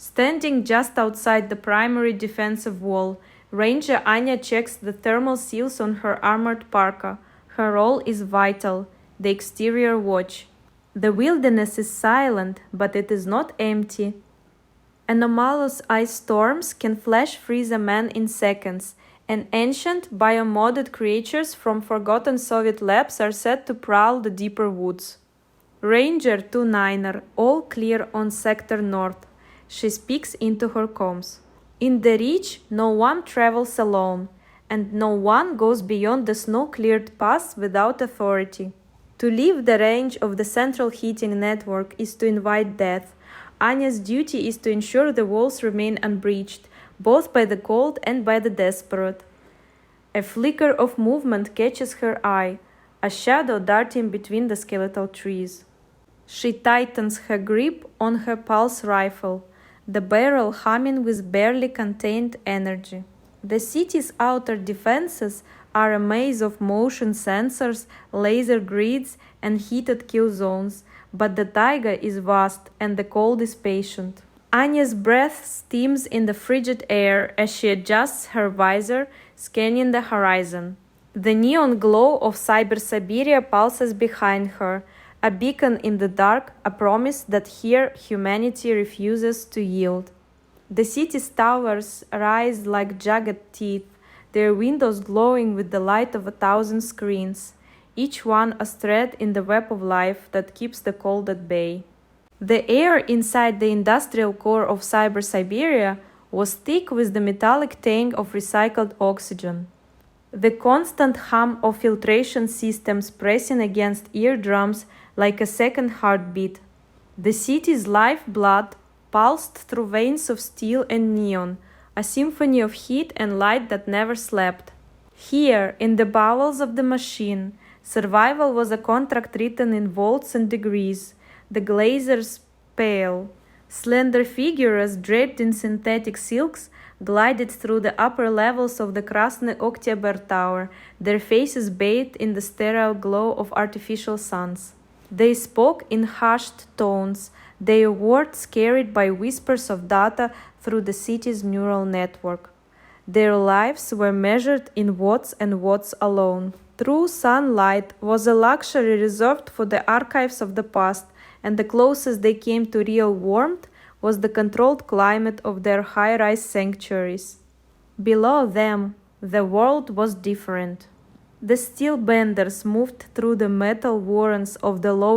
Standing just outside the primary defensive wall, Ranger Anya checks the thermal seals on her armored parka. Her role is vital, the exterior watch. The wilderness is silent, but it is not empty. Anomalous ice storms can flash freeze a man in seconds, and ancient, biomodded creatures from forgotten Soviet labs are said to prowl the deeper woods. Ranger 29er, all clear on Sector North. She speaks into her comms. In the Reach, no one travels alone, and no one goes beyond the snow-cleared pass without authority. To leave the range of the central heating network is to invite death. Anya's duty is to ensure the walls remain unbreached, both by the cold and by the desperate. A flicker of movement catches her eye, a shadow darting between the skeletal trees. She tightens her grip on her pulse rifle, the barrel humming with barely contained energy. The city's outer defenses are a maze of motion sensors, laser grids, and heated kill zones, but the taiga is vast and the cold is patient. Anya's breath steams in the frigid air as she adjusts her visor, scanning the horizon. The neon glow of Siberia pulses behind her, a beacon in the dark, a promise that here humanity refuses to yield. The city's towers rise like jagged teeth, their windows glowing with the light of 1,000 screens, each one a thread in the web of life that keeps the cold at bay. The air inside the industrial core of Siberia was thick with the metallic tang of recycled oxygen. The constant hum of filtration systems pressing against eardrums like a second heartbeat. The city's lifeblood pulsed through veins of steel and neon, a symphony of heat and light that never slept. Here, in the bowels of the machine, survival was a contract written in volts and degrees. The glazers pale. Slender figures draped in synthetic silks glided through the upper levels of the Krasny Oktyabr Tower, their faces bathed in the sterile glow of artificial suns. They spoke in hushed tones, their words carried by whispers of data through the city's neural network. Their lives were measured in watts and watts alone. True sunlight was a luxury reserved for the archives of the past, and the closest they came to real warmth was the controlled climate of their high-rise sanctuaries. Below them, the world was different. The steel benders moved through the metal warrens of the lower